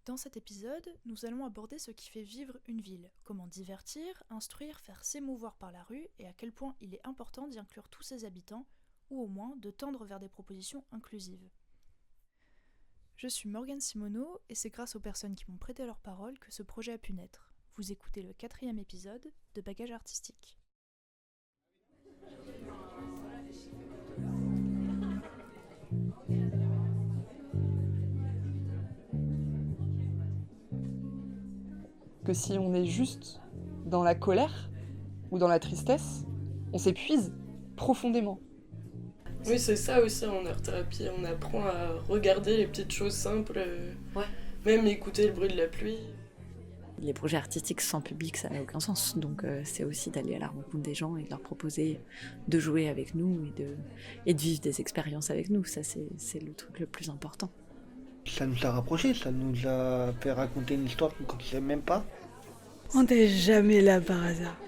Dans cet épisode, nous allons aborder ce qui fait vivre une ville, comment divertir, instruire, faire s'émouvoir par la rue et à quel point il est important d'y inclure tous ses habitants, ou au moins de tendre vers des propositions inclusives. Je suis Morgane Simoneau et c'est grâce aux personnes qui m'ont prêté leur parole que ce projet a pu naître. Vous écoutez le 4e épisode de Bagages artistiques. Que si on est juste dans la colère ou dans la tristesse, on s'épuise profondément. Oui, c'est ça aussi en art-thérapie. On apprend à regarder les petites choses simples, même écouter le bruit de la pluie. Les projets artistiques sans public, ça n'a aucun sens. Donc c'est aussi d'aller à la rencontre des gens et de leur proposer de jouer avec nous et de vivre des expériences avec nous. Ça, c'est le truc le plus important. Ça nous a rapprochés, ça nous a fait raconter une histoire qu'on ne connaissait même pas. On n'est jamais là par hasard.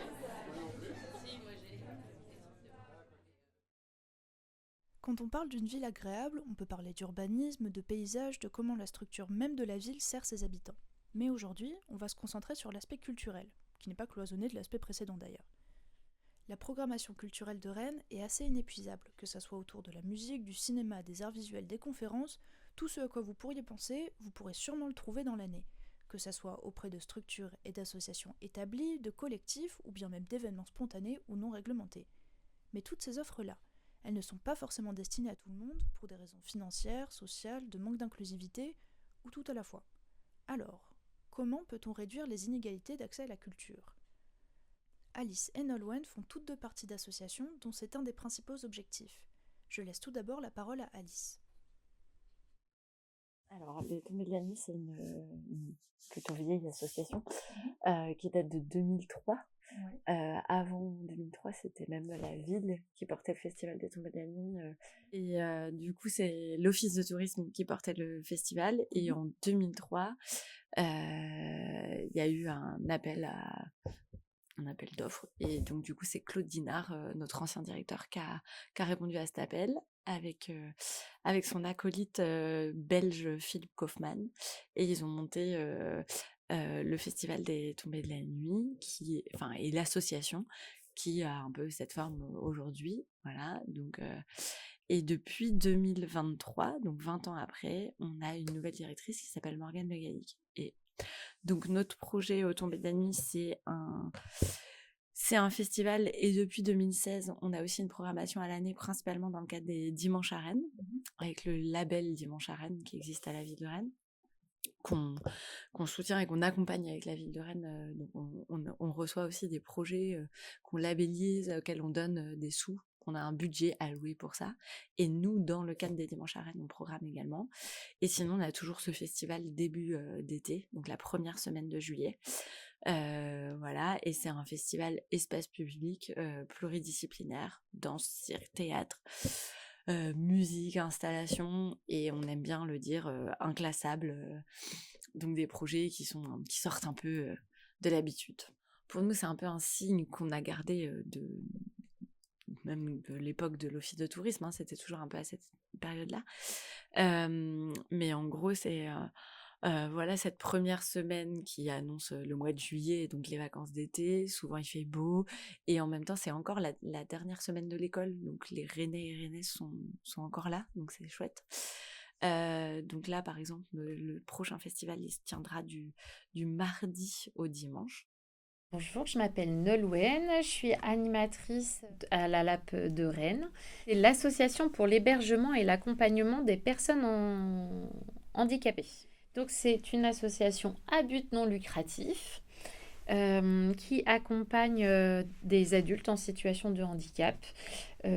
Quand on parle d'une ville agréable, on peut parler d'urbanisme, de paysage, de comment la structure même de la ville sert ses habitants. Mais aujourd'hui, on va se concentrer sur l'aspect culturel, qui n'est pas cloisonné de l'aspect précédent d'ailleurs. La programmation culturelle de Rennes est assez inépuisable, que ce soit autour de la musique, du cinéma, des arts visuels, des conférences, tout ce à quoi vous pourriez penser, vous pourrez sûrement le trouver dans l'année, que ce soit auprès de structures et d'associations établies, de collectifs ou bien même d'événements spontanés ou non réglementés. Mais toutes ces offres-là, elles ne sont pas forcément destinées à tout le monde pour des raisons financières, sociales, de manque d'inclusivité, ou tout à la fois. Alors, comment peut-on réduire les inégalités d'accès à la culture ? Alice et Nolwenn font toutes deux partie d'associations dont c'est un des principaux objectifs. Je laisse tout d'abord la parole à Alice. Alors, les Tombées de la Nuit, c'est une plutôt vieille association qui date de 2003. Ouais. Avant 2003, c'était même la ville qui portait le festival des Tombées de la Nuit. Et du coup, c'est l'office de tourisme qui portait le festival. Et en 2003, il y a eu un appel d'offres. Et donc, du coup, c'est Claude Dinard, notre ancien directeur, qui a répondu à cet appel avec son acolyte belge Philippe Kaufmann. Et ils ont monté le Festival des Tombées de la Nuit, et l'association qui a un peu cette forme aujourd'hui. Voilà, donc... Et depuis 2023, donc 20 ans après, on a une nouvelle directrice qui s'appelle Morgane Le Gallic. Et donc notre projet au Tombées de la Nuit, c'est un festival, et depuis 2016, on a aussi une programmation à l'année, principalement dans le cadre des Dimanches à Rennes, avec le label Dimanche à Rennes qui existe à la ville de Rennes, qu'on soutient et qu'on accompagne avec la ville de Rennes. Donc on reçoit aussi des projets qu'on labellise, auxquels on donne des sous. On a un budget alloué pour ça. Et nous, dans le cadre des Dimanches à Rennes, on programme également. Et sinon, on a toujours ce festival début d'été, donc la première semaine de juillet. Voilà, et c'est un festival espace public pluridisciplinaire, danse, cirque, théâtre, musique, installation, et on aime bien le dire, inclassable. Donc des projets qui sortent un peu de l'habitude. Pour nous, c'est un peu un signe qu'on a gardé même de l'époque de l'office de tourisme, hein, c'était toujours un peu à cette période-là. Mais en gros, c'est voilà, cette première semaine qui annonce le mois de juillet, donc les vacances d'été. Souvent, il fait beau. Et en même temps, c'est encore la dernière semaine de l'école. Donc, les Rennais et Rennaises sont encore là. Donc, c'est chouette. Donc là, par exemple, le prochain festival, il se tiendra du mardi au dimanche. Bonjour, je m'appelle Nolwenn, je suis animatrice à la LAP de Rennes. C'est l'association pour l'hébergement et l'accompagnement des personnes handicapées. Donc c'est une association à but non lucratif qui accompagne des adultes en situation de handicap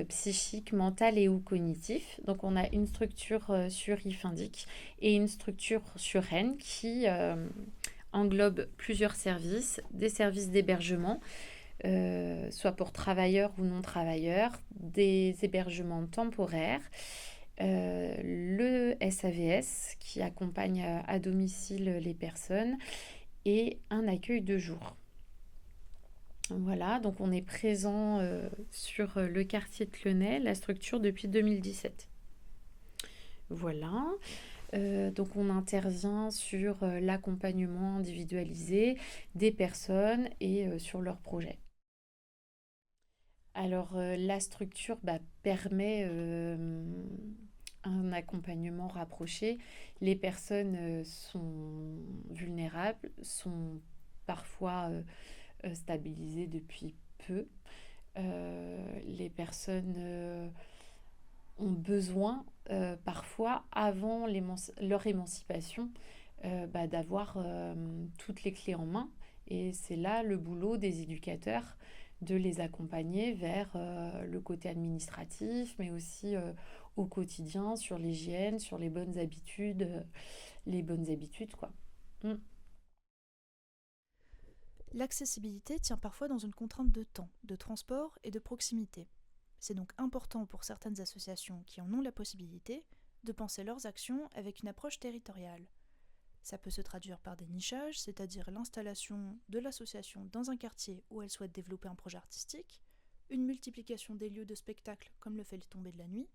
psychique, mental et ou cognitif. Donc on a une structure sur Ifindic et une structure sur Rennes qui englobe plusieurs services, des services d'hébergement, soit pour travailleurs ou non travailleurs, des hébergements temporaires, le SAVS qui accompagne à domicile les personnes et un accueil de jour. Voilà, donc on est présent sur le quartier de Clenay, la structure depuis 2017. Voilà. Donc on intervient sur l'accompagnement individualisé des personnes et sur leurs projets. Alors la structure permet un accompagnement rapproché. Les personnes sont vulnérables, sont parfois stabilisées depuis peu. Les personnes ont besoin parfois, avant leur émancipation, d'avoir toutes les clés en main. Et c'est là le boulot des éducateurs, de les accompagner vers le côté administratif, mais aussi au quotidien, sur l'hygiène, sur les bonnes habitudes, quoi. L'accessibilité tient parfois dans une contrainte de temps, de transport et de proximité. C'est donc important pour certaines associations qui en ont la possibilité de penser leurs actions avec une approche territoriale. Ça peut se traduire par des nichages, c'est-à-dire l'installation de l'association dans un quartier où elle souhaite développer un projet artistique, une multiplication des lieux de spectacle comme le fait les Tombées de la Nuit,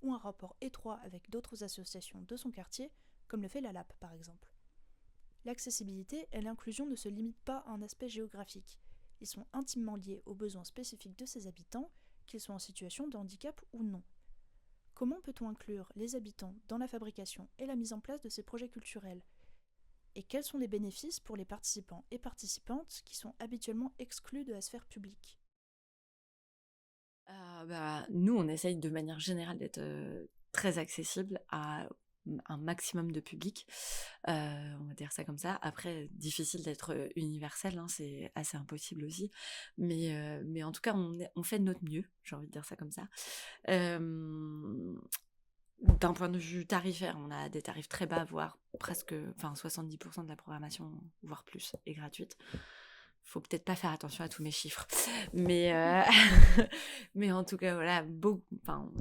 ou un rapport étroit avec d'autres associations de son quartier, comme le fait la LAP par exemple. L'accessibilité et l'inclusion ne se limitent pas à un aspect géographique. Ils sont intimement liés aux besoins spécifiques de ses habitants, qu'ils soient en situation de handicap ou non. Comment peut-on inclure les habitants dans la fabrication et la mise en place de ces projets culturels ? Et quels sont les bénéfices pour les participants et participantes qui sont habituellement exclus de la sphère publique ? Nous, on essaye de manière générale d'être très accessible à un maximum de public, on va dire ça comme ça. Après, difficile d'être universel, hein, c'est assez impossible aussi, mais en tout cas, on fait de notre mieux, j'ai envie de dire ça comme ça. D'un point de vue tarifaire, on a des tarifs très bas, voire presque 70% de la programmation, voire plus, est gratuite. Faut peut-être pas faire attention à tous mes chiffres, mais en tout cas voilà, on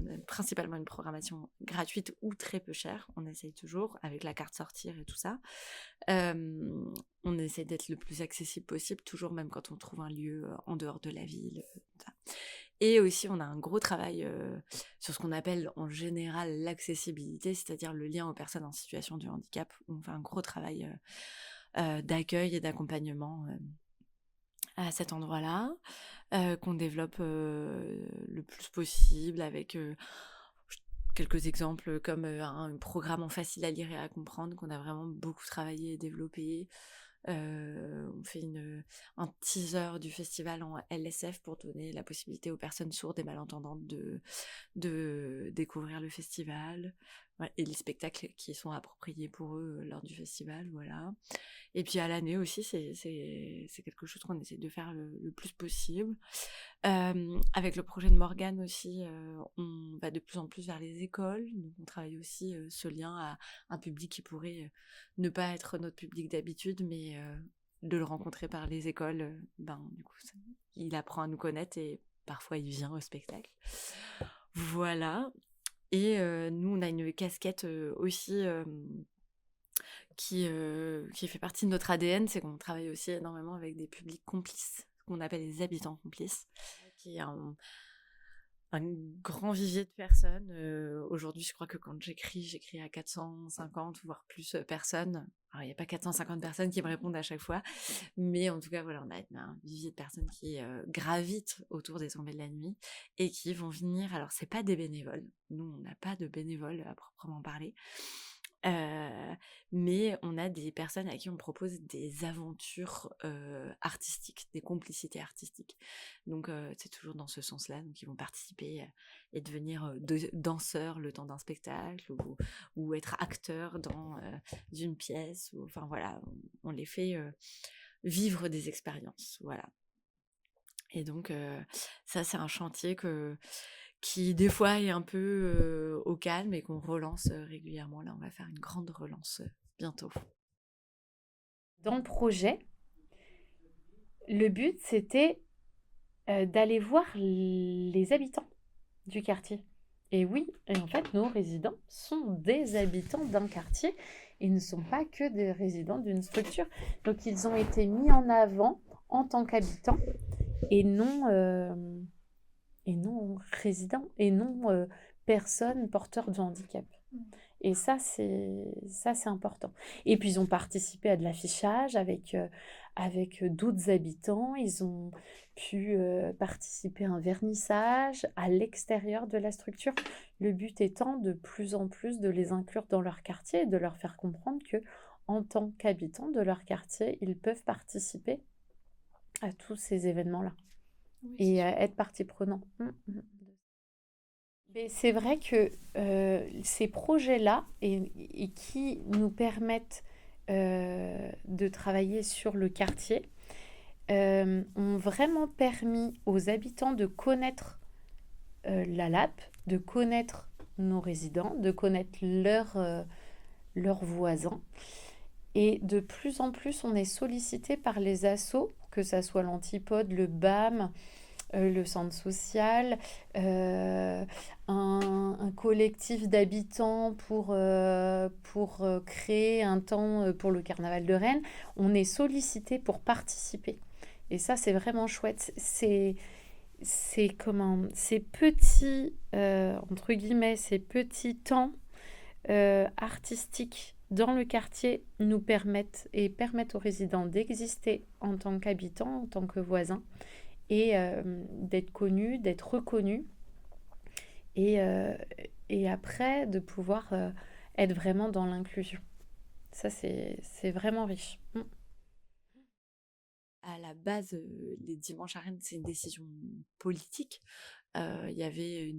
a principalement une programmation gratuite ou très peu chère. On essaye toujours avec la carte sortir et tout ça. On essaie d'être le plus accessible possible, toujours, même quand on trouve un lieu en dehors de la ville. Ça. Et aussi, on a un gros travail sur ce qu'on appelle en général l'accessibilité, c'est-à-dire le lien aux personnes en situation de handicap. On fait un gros travail d'accueil et d'accompagnement à cet endroit-là, qu'on développe le plus possible avec quelques exemples comme un programme en facile à lire et à comprendre qu'on a vraiment beaucoup travaillé et développé. On fait un teaser du festival en LSF pour donner la possibilité aux personnes sourdes et malentendantes de découvrir le festival, ouais, et les spectacles qui sont appropriés pour eux lors du festival, voilà. Et puis à l'année aussi, c'est quelque chose qu'on essaie de faire le plus possible. Avec le projet de Morgane aussi, on va de plus en plus vers les écoles. Donc on travaille aussi ce lien à un public qui pourrait ne pas être notre public d'habitude, mais de le rencontrer par les écoles, du coup, il apprend à nous connaître et parfois il vient au spectacle. Voilà. Et nous, on a une casquette aussi qui fait partie de notre ADN, c'est qu'on travaille aussi énormément avec des publics complices, qu'on appelle les habitants complices, qui est un grand vivier de personnes. Aujourd'hui, je crois que quand j'écris à 450, voire plus personnes. Alors, il n'y a pas 450 personnes qui me répondent à chaque fois, mais en tout cas, voilà, on a un vivier de personnes qui gravitent autour des Tombées de la Nuit et qui vont venir. Alors, c'est pas des bénévoles. Nous, on n'a pas de bénévoles à proprement parler. Mais on a des personnes à qui on propose des aventures artistiques, des complicités artistiques. Donc c'est toujours dans ce sens-là. Donc ils vont participer et devenir danseurs le temps d'un spectacle ou être acteurs dans une pièce. Enfin voilà, on les fait vivre des expériences. Voilà. Et donc ça, c'est un chantier qui des fois est un peu au calme et qu'on relance régulièrement. Là, on va faire une grande relance bientôt. Dans le projet, le but, c'était d'aller voir les habitants du quartier. Et oui, et en fait, nos résidents sont des habitants d'un quartier et ne sont pas que des résidents d'une structure. Donc, ils ont été mis en avant en tant qu'habitants et non résidents et non personnes porteurs de handicap. Et ça, c'est important. Et puis, ils ont participé à de l'affichage avec d'autres habitants. Ils ont pu participer à un vernissage à l'extérieur de la structure. Le but étant de plus en plus de les inclure dans leur quartier et de leur faire comprendre que, en tant qu'habitants de leur quartier, ils peuvent participer à tous ces événements-là Oui, et être partie prenante. Mais c'est vrai que ces projets-là et qui nous permettent de travailler sur le quartier ont vraiment permis aux habitants de connaître la LAP, de connaître nos résidents, de connaître leurs voisins. Et de plus en plus, on est sollicité par les assos, que ça soit l'Antipode, le BAM, le centre social, un collectif d'habitants pour créer un temps pour le carnaval de Rennes. On est sollicité pour participer. Et ça, c'est vraiment chouette. Ces petits, entre guillemets, ces petits temps artistiques dans le quartier nous permettent aux résidents d'exister en tant qu'habitants, en tant que voisins, et d'être connus, d'être reconnus, et après de pouvoir être vraiment dans l'inclusion. Ça, c'est vraiment riche. À la base, les dimanches à Rennes, c'est une décision politique. Il y avait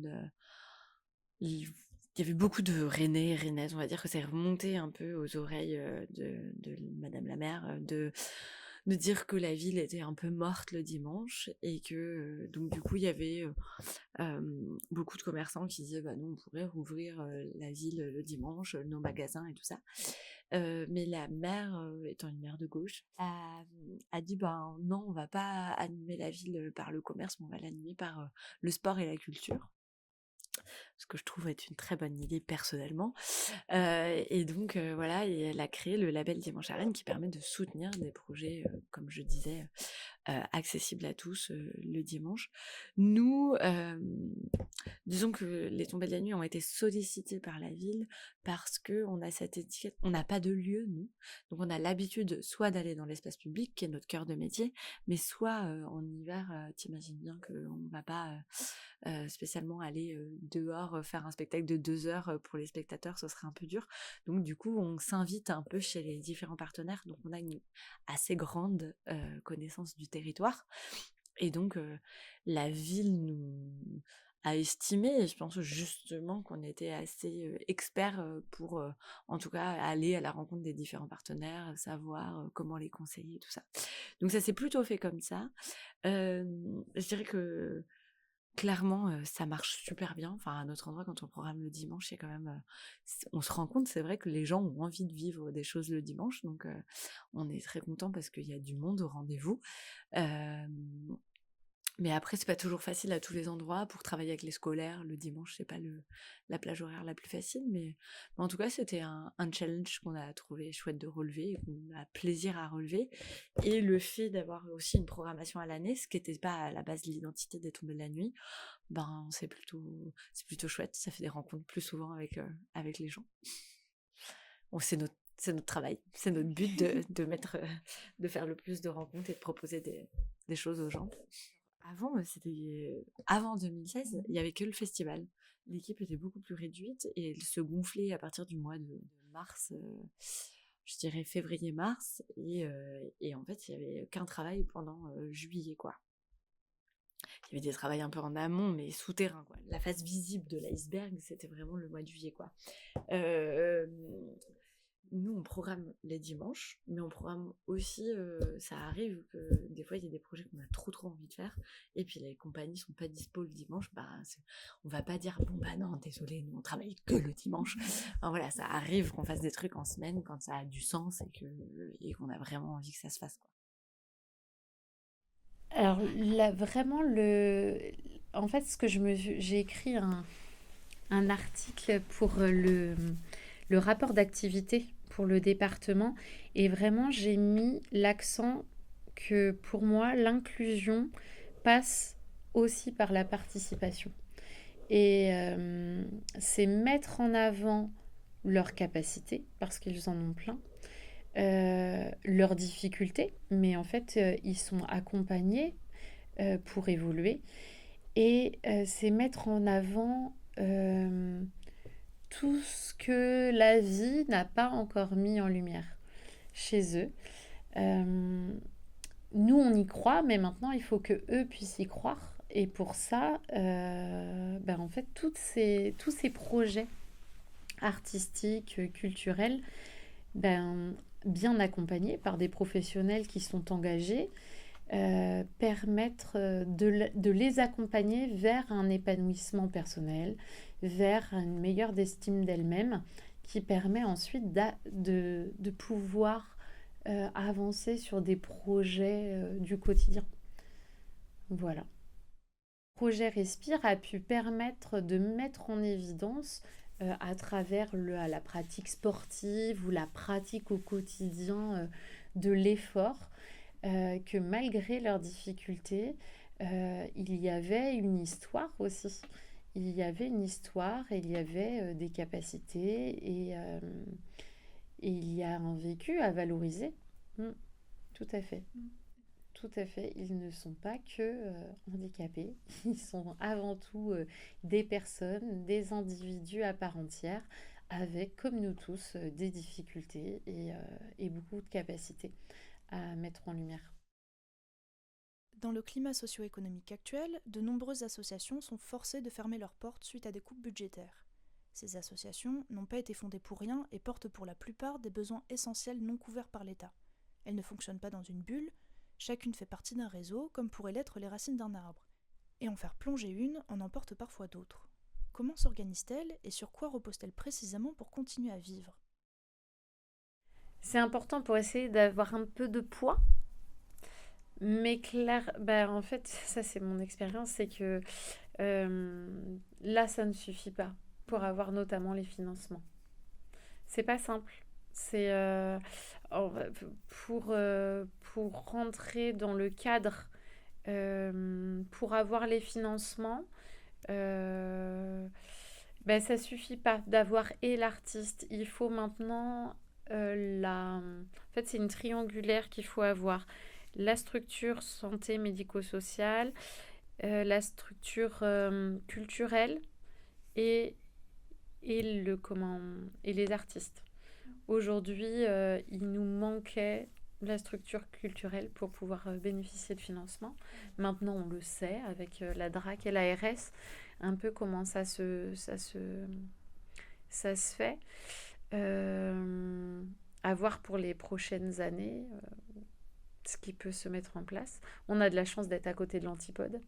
beaucoup de Rennais et Rennaises, on va dire que c'est remonté un peu aux oreilles de Madame la maire, de dire que la ville était un peu morte le dimanche et que donc du coup il y avait beaucoup de commerçants qui disaient bah nous on pourrait rouvrir la ville le dimanche, nos magasins et tout ça. Mais la maire, étant une maire de gauche, a dit ben non, on va pas animer la ville par le commerce, mais on va l'animer par le sport et la culture. Ce que je trouve être une très bonne idée personnellement. Et donc voilà, et elle a créé le label Dimanche à Rennes qui permet de soutenir des projets, comme je disais, accessibles à tous le dimanche. Nous, disons que les Tombées de la Nuit ont été sollicités par la ville parce qu'on a cette étiquette, on n'a pas de lieu, nous. Donc on a l'habitude soit d'aller dans l'espace public, qui est notre cœur de métier, mais soit en hiver, t'imagines bien qu'on ne va pas spécialement aller dehors faire un spectacle de 2 heures pour les spectateurs, ce serait un peu dur. Donc du coup, on s'invite un peu chez les différents partenaires, donc on a une assez grande connaissance du territoire. Et donc la ville nous a estimé, et je pense justement qu'on était assez experts pour en tout cas aller à la rencontre des différents partenaires, savoir comment les conseiller, tout ça. Donc ça s'est plutôt fait comme ça. Je dirais que clairement, ça marche super bien. Enfin, à notre endroit, quand on programme le dimanche, il y a quand même, on se rend compte, c'est vrai que les gens ont envie de vivre des choses le dimanche, donc on est très content parce qu'il y a du monde au rendez-vous. Mais après, c'est pas toujours facile à tous les endroits. Pour travailler avec les scolaires, le dimanche, c'est pas la plage horaire la plus facile. Mais en tout cas, c'était un challenge qu'on a trouvé chouette de relever et qu'on a plaisir à relever. Et le fait d'avoir aussi une programmation à l'année, ce qui n'était pas à la base de l'identité des Tombées de la Nuit, ben, c'est plutôt chouette. Ça fait des rencontres plus souvent avec les gens. Bon, c'est notre travail. C'est notre but de faire le plus de rencontres et de proposer des choses aux gens. Avant 2016, il n'y avait que le festival. L'équipe était beaucoup plus réduite et elle se gonflait à partir du mois de mars, je dirais février-mars. Et en fait, il n'y avait qu'un travail pendant juillet, quoi. Il y avait des travails un peu en amont, mais souterrains, quoi. La face visible de l'iceberg, c'était vraiment le mois de juillet, quoi. Nous, on programme les dimanches, mais on programme aussi, ça arrive que des fois, il y a des projets qu'on a trop envie de faire, et puis les compagnies sont pas dispo le dimanche, bah, on va pas dire, bon bah non, désolé, nous on travaille que le dimanche. Enfin, voilà, ça arrive qu'on fasse des trucs en semaine quand ça a du sens et qu'on a vraiment envie que ça se fasse, quoi. Alors là, vraiment, en fait, j'ai écrit un article pour le rapport d'activité pour le département et vraiment j'ai mis l'accent que pour moi l'inclusion passe aussi par la participation et c'est mettre en avant leurs capacités, parce qu'ils en ont plein, leurs difficultés, mais en fait, ils sont accompagnés pour évoluer. Et c'est mettre en avant tout ce que la vie n'a pas encore mis en lumière chez eux. Nous, on y croit, mais maintenant, il faut que eux puissent y croire. Et pour ça, en fait, tous ces projets artistiques, culturels, bien accompagnés par des professionnels qui sont engagés, permettre de les accompagner vers un épanouissement personnel, vers une meilleure estime d'elles-mêmes, qui permet ensuite de pouvoir avancer sur des projets du quotidien. Voilà. Le projet Respire a pu permettre de mettre en évidence à travers la pratique sportive ou la pratique au quotidien de l'effort, que malgré leurs difficultés, il y avait une histoire aussi. Il y avait une histoire, et il y avait des capacités, et il y a un vécu à valoriser. Tout à fait. Tout à fait. Ils ne sont pas que handicapés. Ils sont avant tout des personnes, des individus à part entière, avec, comme nous tous, des difficultés et beaucoup de capacités à mettre en lumière. Dans le climat socio-économique actuel, de nombreuses associations sont forcées de fermer leurs portes suite à des coupes budgétaires. Ces associations n'ont pas été fondées pour rien et portent pour la plupart des besoins essentiels non couverts par l'État. Elles ne fonctionnent pas dans une bulle, chacune fait partie d'un réseau, comme pourraient l'être les racines d'un arbre. Et en faire plonger une en emporte parfois d'autres. Comment s'organisent-elles et sur quoi reposent-elles précisément pour continuer à vivre ? C'est important pour essayer d'avoir un peu de poids, mais en fait, ça c'est mon expérience, c'est que là, ça ne suffit pas pour avoir notamment les financements. C'est pas simple. C'est pour rentrer dans le cadre, pour avoir les financements, ça suffit pas d'avoir et l'artiste. Il faut maintenant en fait, c'est une triangulaire qu'il faut avoir. La structure santé médico-sociale, la structure culturelle et les artistes. Aujourd'hui, il nous manquait la structure culturelle pour pouvoir bénéficier de financement. Maintenant, on le sait avec la DRAC et l'ARS, un peu comment ça se fait. À voir pour les prochaines années ce qui peut se mettre en place. On a de la chance d'être à côté de l'Antipode.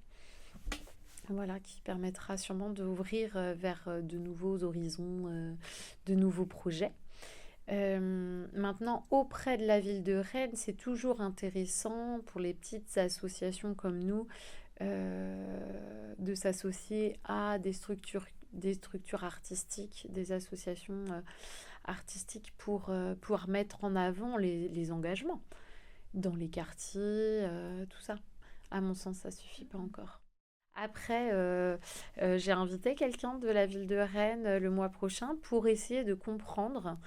Voilà, qui permettra sûrement d'ouvrir vers de nouveaux horizons, de nouveaux projets. Maintenant, auprès de la ville de Rennes, c'est toujours intéressant pour les petites associations comme nous de s'associer à des structures artistiques, des associations artistiques pour pouvoir mettre en avant les engagements dans les quartiers, tout ça. À mon sens, ça ne suffit pas encore. Après, j'ai invité quelqu'un de la ville de Rennes le mois prochain pour essayer de comprendre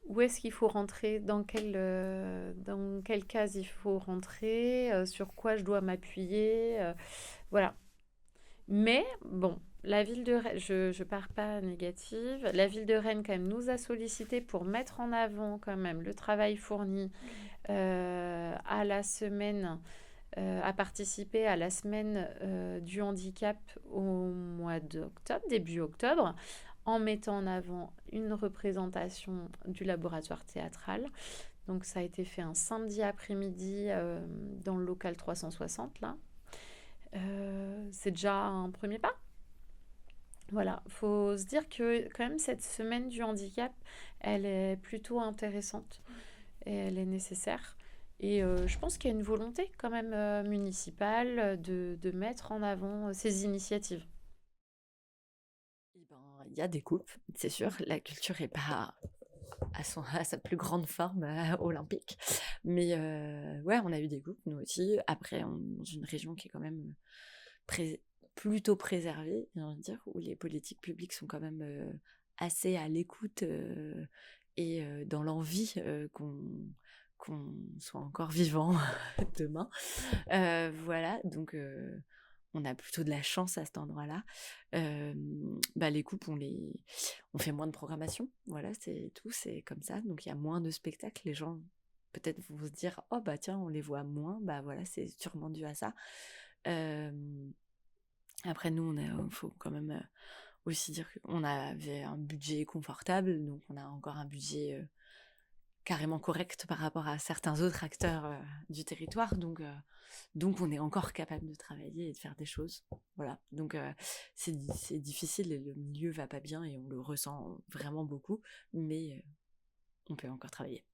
où est-ce qu'il faut rentrer, dans quelle case il faut rentrer, sur quoi je dois m'appuyer, voilà. Mais bon, la ville de Rennes, je pars pas négative, la ville de Rennes quand même nous a sollicité pour mettre en avant quand même le travail fourni à la semaine, à participer à la semaine du handicap au mois d'octobre, début octobre, en mettant en avant une représentation du laboratoire théâtral. Donc ça a été fait un samedi après-midi dans le local 360 là. C'est déjà un premier pas. Voilà, faut se dire que quand même cette semaine du handicap, elle est plutôt intéressante et elle est nécessaire. Et je pense qu'il y a une volonté quand même municipale de mettre en avant ces initiatives. Il y a des coupes, c'est sûr. La culture n'est pas à sa plus grande forme olympique. Mais ouais, on a eu des coupes, nous aussi. Après, dans une région qui est quand même plutôt préservé, j'ai envie de dire, où les politiques publiques sont quand même assez à l'écoute et dans l'envie qu'on soit encore vivant demain. Voilà, donc on a plutôt de la chance à cet endroit-là. Les couples, on fait moins de programmation, voilà, c'est tout, c'est comme ça. Donc il y a moins de spectacles, les gens peut-être vont se dire « Oh bah tiens, on les voit moins », bah voilà, c'est sûrement dû à ça. Après nous, faut quand même aussi dire qu'on avait un budget confortable, donc on a encore un budget carrément correct par rapport à certains autres acteurs du territoire, donc on est encore capable de travailler et de faire des choses, voilà. Donc c'est difficile et le milieu va pas bien et on le ressent vraiment beaucoup, mais on peut encore travailler.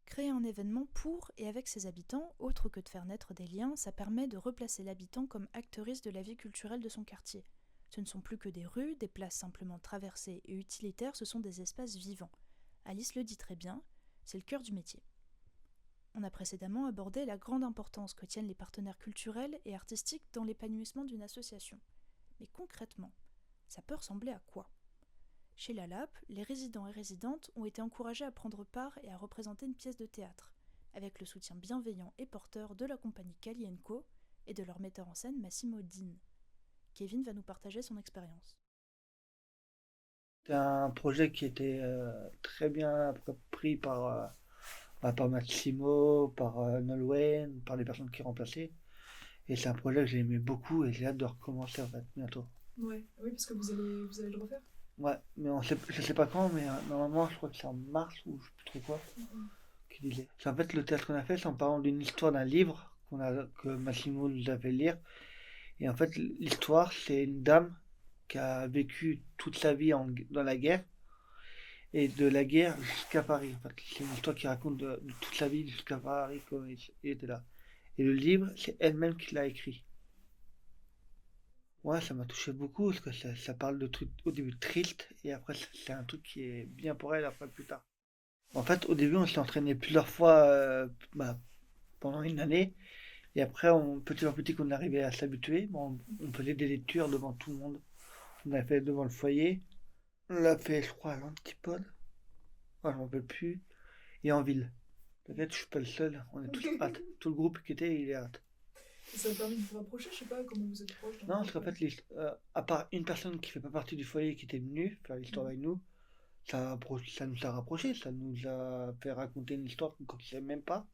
Créer un événement pour et avec ses habitants, autre que de faire naître des liens, ça permet de replacer l'habitant comme acteuriste de la vie culturelle de son quartier. Ce ne sont plus que des rues, des places simplement traversées et utilitaires, ce sont des espaces vivants. Alice le dit très bien, c'est le cœur du métier. On a précédemment abordé la grande importance que tiennent les partenaires culturels et artistiques dans l'épanouissement d'une association. Mais concrètement, ça peut ressembler à quoi ? Chez la LAP, les résidents et résidentes ont été encouragés à prendre part et à représenter une pièce de théâtre, avec le soutien bienveillant et porteur de la compagnie Cali & Co et de leur metteur en scène Massimo Dean. Kevin va nous partager son expérience. C'est un projet qui était très bien pris par Massimo, par Nolwenn, par les personnes qui remplaçaient. Et c'est un projet que j'ai aimé beaucoup et j'ai hâte de recommencer en fait bientôt. Ouais, oui, parce que vous allez le refaire. Ouais, mais je sais pas quand, mais normalement je crois que c'est en mars ou je sais plus trop quoi qui disait. C'est en fait le théâtre qu'on a fait, c'est en parlant d'une histoire d'un livre que Massimo nous a fait lire. Et en fait l'histoire c'est une dame qui a vécu toute sa vie dans la guerre et de la guerre jusqu'à Paris. En fait, c'est une histoire qui raconte de toute sa vie jusqu'à Paris quand il était là. Et le livre, c'est elle-même qui l'a écrit. Ouais, ça m'a touché beaucoup parce que ça parle de trucs au début tristes et après c'est un truc qui est bien pour elle après plus tard. En fait, au début, on s'est entraîné plusieurs fois pendant une année et après, petit à petit, on arrivait à s'habituer. Bon, on faisait des lectures devant tout le monde. On a fait devant le foyer. On l'a fait, je crois, à l'Antipode. Ouais, je m'en rappelle plus. Et en ville. Peut-être je suis pas le seul. On est tous hâte. Tout le groupe qui était, il est hâte. Et ça a permis de vous rapprocher, je sais pas comment vous êtes proches. Non, parce qu'en fait, à part une personne qui fait pas partie du foyer qui était venue faire l'histoire avec nous, ça nous a rapprochés. Ça nous a fait raconter une histoire qu'on ne savait même pas.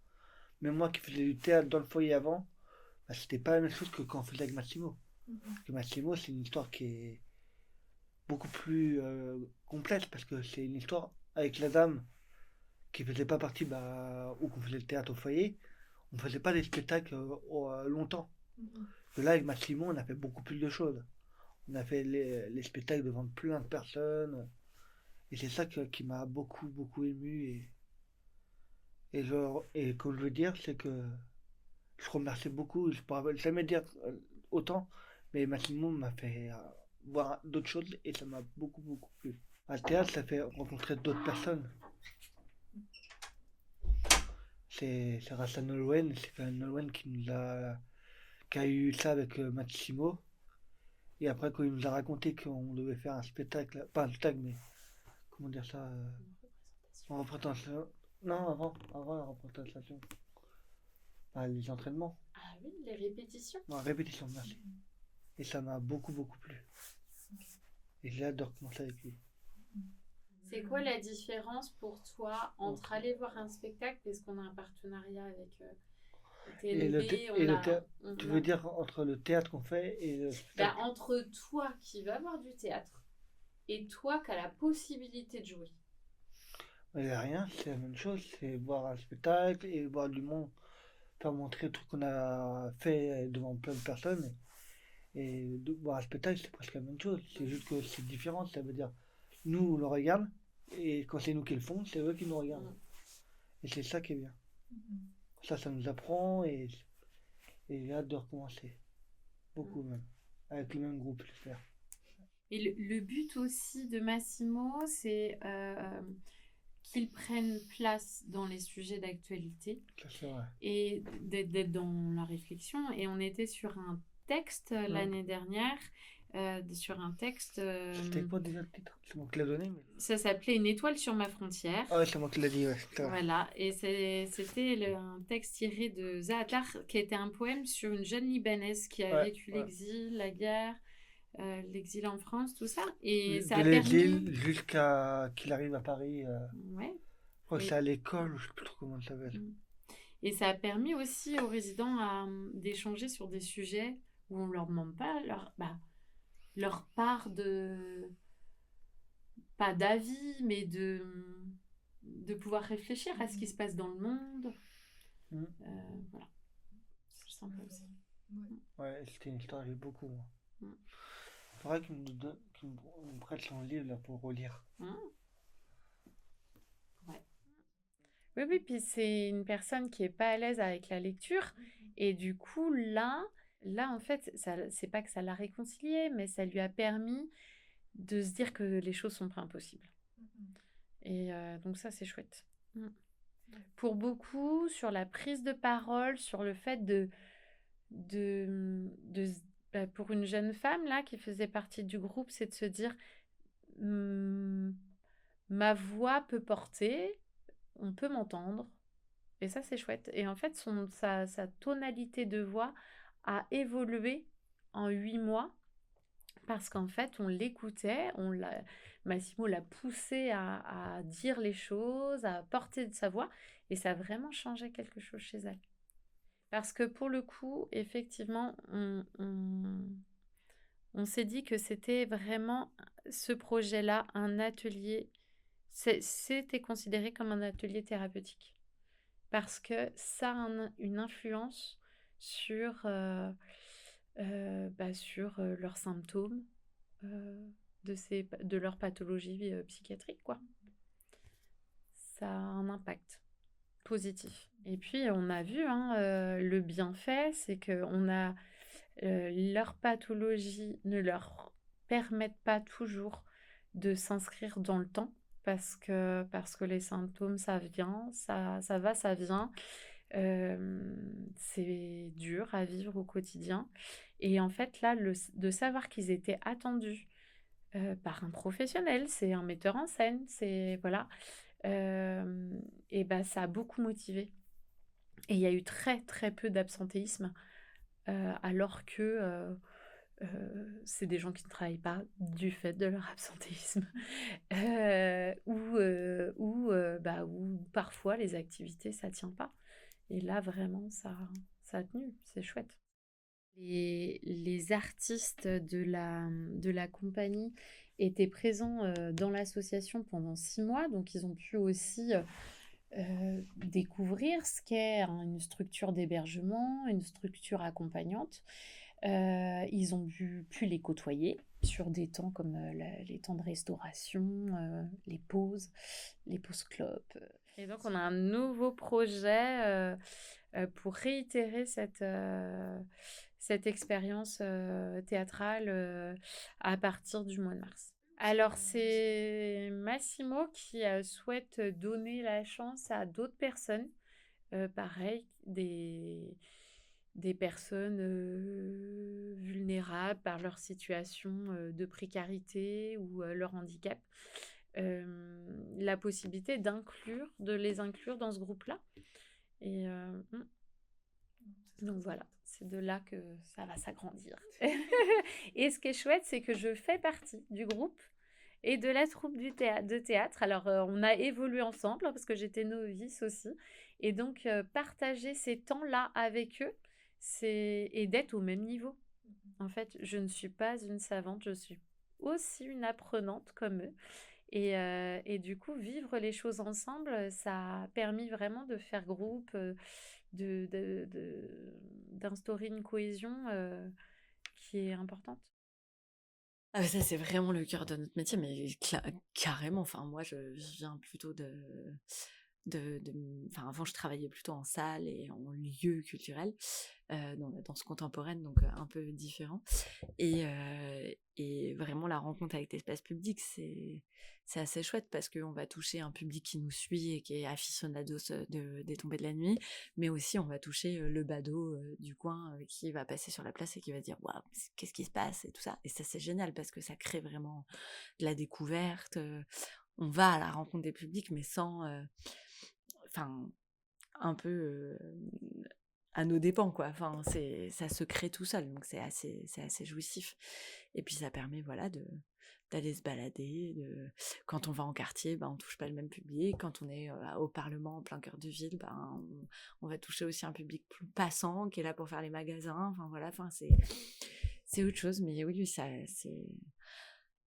Même moi qui faisais du théâtre dans le foyer avant, c'était pas la même chose que quand on faisait avec Massimo. Parce que Massimo, c'est une histoire qui est beaucoup plus complète parce que c'est une histoire avec la dame qui faisait pas partie ou qu'on faisait le théâtre au foyer. On faisait pas des spectacles longtemps. Et là, avec Massimo, on a fait beaucoup plus de choses. On a fait les spectacles devant plein de personnes. Et c'est ça qui m'a beaucoup, beaucoup ému. Et comme je veux dire, c'est que je remercie beaucoup. Je ne pourrais jamais dire autant, mais Massimo m'a fait voir d'autres choses et ça m'a beaucoup, beaucoup plu. À le théâtre, ça fait rencontrer d'autres personnes. C'est grâce à Nolwenn, c'est quand même Nolwenn qui a eu ça avec Massimo. Et après, quand il nous a raconté qu'on devait faire un spectacle, pas un spectacle, mais comment dire ça, en représentation. Non, avant la représentation. Les entraînements. Ah oui, les répétitions. Non, répétition, merci. Et ça m'a beaucoup, beaucoup plu. Et j'ai hâte de recommencer avec lui. C'est quoi la différence pour toi entre aller voir un spectacle, parce qu'on a un partenariat avec TNB, tu veux dire entre le théâtre qu'on fait et le spectacle? Entre toi qui vas voir du théâtre et toi qui as la possibilité de jouer. Il n'y a rien, c'est la même chose, c'est voir un spectacle et voir du monde, faire montrer le truc qu'on a fait devant plein de personnes. Et voir un spectacle, c'est presque la même chose, c'est juste que c'est différent, ça veut dire, nous on le regarde, et quand c'est nous qui le font, c'est eux qui nous regardent. Et c'est ça qui est bien. Ça nous apprend et j'ai hâte de recommencer. Beaucoup même, avec le même groupe, j'espère. Et le but aussi de Massimo, c'est qu'ils prennent place dans les sujets d'actualité C'est vrai. et d'être dans la réflexion. Et on était sur texte l'année dernière, sur un texte... C'était quoi déjà le titre? C'est moi qui l'ai donné, mais... Ça s'appelait Une étoile sur ma frontière. Ah ouais, c'est moi qui l'ai dit, ouais. Voilà, et c'était un texte tiré de Zaatar, qui était un poème sur une jeune Libanaise qui a vécu l'exil, la guerre, l'exil en France, tout ça. Et ça a l'exil jusqu'à qu'il arrive à Paris. Ouais. Je crois que c'est à l'école, je sais plus trop comment ça s'appelle. Et ça a permis aussi aux résidents d'échanger sur des sujets où on ne leur demande pas leur part de... pas d'avis, mais de pouvoir réfléchir à ce qui se passe dans le monde. Voilà. C'est simple aussi. Ouais, c'était une histoire que j'ai beaucoup, moi. Il faudrait qu'il me prête son livre là, pour relire. Oui, puis c'est une personne qui est pas à l'aise avec la lecture. Et du coup, là en fait, c'est pas que ça l'a réconcilié, mais ça lui a permis de se dire que les choses sont pas impossibles. Et donc ça, c'est chouette. Pour beaucoup, sur la prise de parole, sur le fait pour une jeune femme là qui faisait partie du groupe, c'est de se dire ma voix peut porter, on peut m'entendre, et ça c'est chouette. Et en fait, sa tonalité de voix a évolué en 8 mois parce qu'en fait, on l'écoutait, Massimo l'a poussé à dire les choses, à porter de sa voix, et ça a vraiment changé quelque chose chez elle. Parce que pour le coup, effectivement, on s'est dit que c'était vraiment ce projet-là, un atelier, c'était considéré comme un atelier thérapeutique. Parce que ça a une influence sur leurs symptômes, de leur pathologie psychiatrique, quoi. Ça a un impact positif. Et puis, on a vu le bienfait, c'est que leur pathologie ne leur permettent pas toujours de s'inscrire dans le temps parce que les symptômes, ça vient, ça va, ça vient. C'est dur à vivre au quotidien. Et en fait, là, de savoir qu'ils étaient attendus par un professionnel, c'est un metteur en scène, c'est... Voilà. Et ça a beaucoup motivé. Et il y a eu très, très peu d'absentéisme, alors que... c'est des gens qui ne travaillent pas du fait de leur absentéisme ou parfois les activités ça tient pas, et là vraiment ça a tenu, c'est chouette. Les artistes de la compagnie étaient présents dans l'association pendant 6 mois, donc ils ont pu aussi découvrir ce qu'est une structure d'hébergement, une structure accompagnante. Ils ont pu les côtoyer sur des temps comme les temps de restauration, les pauses clopes. Et donc, on a un nouveau projet pour réitérer cette expérience théâtrale à partir du mois de mars. Alors, c'est Massimo qui souhaite donner la chance à d'autres personnes, pareil, des personnes vulnérables par leur situation de précarité ou leur handicap, la possibilité de les inclure dans ce groupe-là. Et donc voilà, c'est de là que ça va s'agrandir. Et ce qui est chouette, c'est que je fais partie du groupe et de la troupe de théâtre. Alors, on a évolué ensemble parce que j'étais novice aussi. Et donc, partager ces temps-là avec eux, et d'être au même niveau. En fait, je ne suis pas une savante, je suis aussi une apprenante comme eux. Et du coup, vivre les choses ensemble, ça a permis vraiment de faire groupe, d'instaurer une cohésion qui est importante. Ah, ça, c'est vraiment le cœur de notre métier, mais carrément. Enfin, moi, je viens plutôt Enfin, avant, je travaillais plutôt en salle et en lieu culturel, dans la danse contemporaine, donc un peu différent. Et vraiment, la rencontre avec l'espace public, c'est assez chouette parce qu'on va toucher un public qui nous suit et qui est aficionados des tombées de la nuit, mais aussi on va toucher le badaud du coin qui va passer sur la place et qui va dire waouh, qu'est-ce qui se passe et tout ça. Et ça, c'est génial parce que ça crée vraiment de la découverte. On va à la rencontre des publics, mais sans. Enfin, un peu à nos dépens, quoi. Enfin, ça se crée tout seul, donc c'est assez jouissif. Et puis ça permet, voilà, d'aller se balader. Quand on va en quartier, on touche pas le même public. Quand on est au Parlement, en plein cœur de ville, on va toucher aussi un public plus passant qui est là pour faire les magasins. Enfin voilà, c'est autre chose. Mais oui, c'est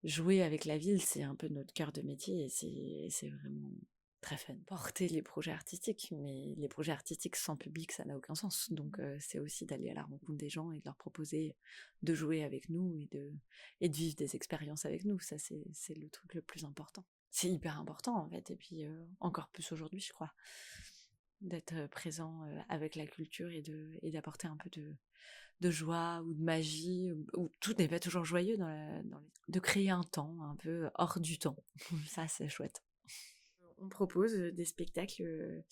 jouer avec la ville, c'est un peu notre cœur de métier et c'est vraiment très fun. Porter les projets artistiques, mais les projets artistiques sans public, ça n'a aucun sens. Donc c'est aussi d'aller à la rencontre des gens et de leur proposer de jouer avec nous et de vivre des expériences avec nous. Ça, c'est le truc le plus important. C'est hyper important en fait, et puis encore plus aujourd'hui, je crois, d'être présent avec la culture et d'apporter un peu de joie ou de magie, où tout n'est pas toujours joyeux de créer un temps un peu hors du temps. Ça, c'est chouette. On propose des spectacles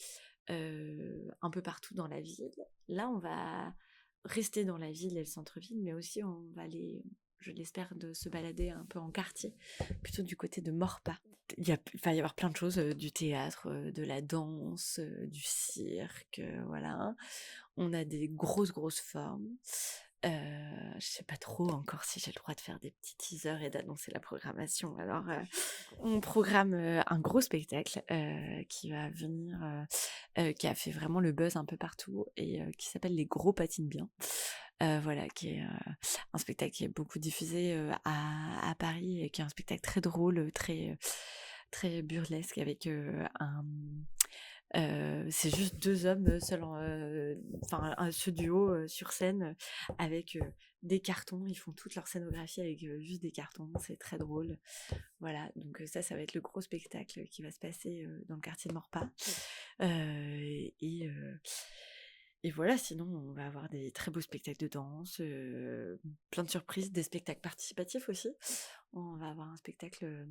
un peu partout dans la ville. Là, on va rester dans la ville et le centre-ville, mais aussi on va aller, je l'espère, de se balader un peu en quartier, plutôt du côté de Morpa. Il va y avoir plein de choses, du théâtre, de la danse, du cirque, voilà. On a des grosses formes. Je sais pas trop encore si j'ai le droit de faire des petits teasers et d'annoncer la programmation. Alors, on programme un gros spectacle qui va venir, qui a fait vraiment le buzz un peu partout et qui s'appelle Les Gros patinent bien. Voilà, qui est un spectacle qui est beaucoup diffusé à Paris et qui est un spectacle très drôle, très burlesque avec c'est juste 2 hommes seuls, ce duo sur scène avec des cartons. Ils font toute leur scénographie avec juste des cartons. C'est très drôle. Voilà, donc ça va être le gros spectacle qui va se passer dans le quartier de Morpa. Et voilà, sinon on va avoir des très beaux spectacles de danse, plein de surprises, des spectacles participatifs aussi. On va avoir un spectacle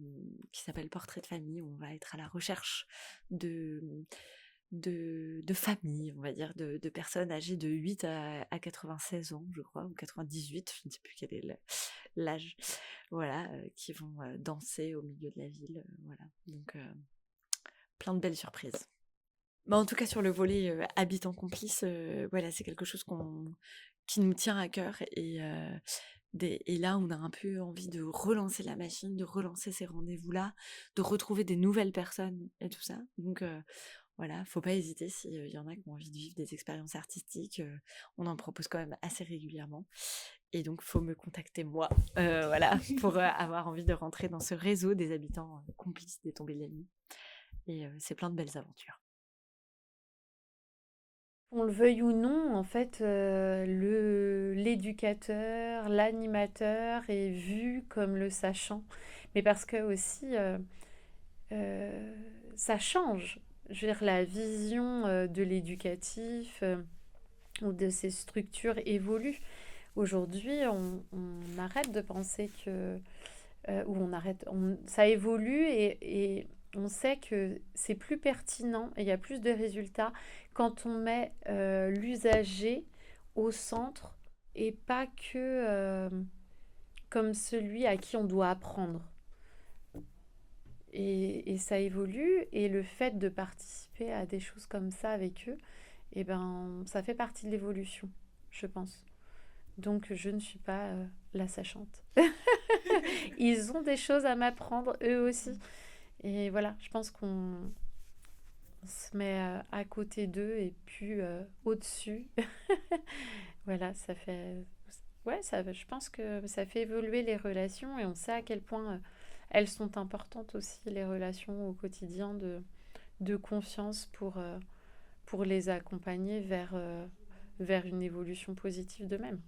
qui s'appelle Portrait de famille, où on va être à la recherche de familles, on va dire, de personnes âgées de 8 à 96 ans, je crois, ou 98, je ne sais plus quel est l'âge, voilà, qui vont danser au milieu de la ville, voilà. Donc plein de belles surprises. En tout cas, sur le volet habitants complices, voilà, c'est quelque chose qui nous tient à cœur et là, on a un peu envie de relancer la machine, de relancer ces rendez-vous-là, de retrouver des nouvelles personnes et tout ça. Donc voilà, faut pas hésiter s'il y en a qui ont envie de vivre des expériences artistiques. On en propose quand même assez régulièrement. Et donc, faut me contacter moi, voilà, pour avoir envie de rentrer dans ce réseau des habitants complices des tombées de la nuit. Et c'est plein de belles aventures. Qu'on le veuille ou non, en fait, l'éducateur, l'animateur est vu comme le sachant. Mais parce que aussi, ça change. Je veux dire, la vision de l'éducatif ou de ces structures évolue. Aujourd'hui, on arrête de penser que... ça évolue et on sait que c'est plus pertinent et il y a plus de résultats quand on met l'usager au centre et pas que comme celui à qui on doit apprendre. Et ça évolue et le fait de participer à des choses comme ça avec eux, ça fait partie de l'évolution, je pense. Donc je ne suis pas la sachante. Ils ont des choses à m'apprendre eux aussi. Et voilà, je pense qu'on se met à côté d'eux et puis au-dessus. Voilà, ça fait... Ouais, je pense que ça fait évoluer les relations et on sait à quel point elles sont importantes aussi, les relations au quotidien de confiance pour les accompagner vers une évolution positive d'eux-mêmes.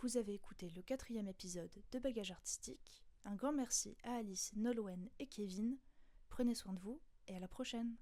Vous Vous avez écouté le 4e épisode de Bagage Artistique. Un grand merci à Alice, Nolwenn et Kevin. Prenez soin de vous et à la prochaine.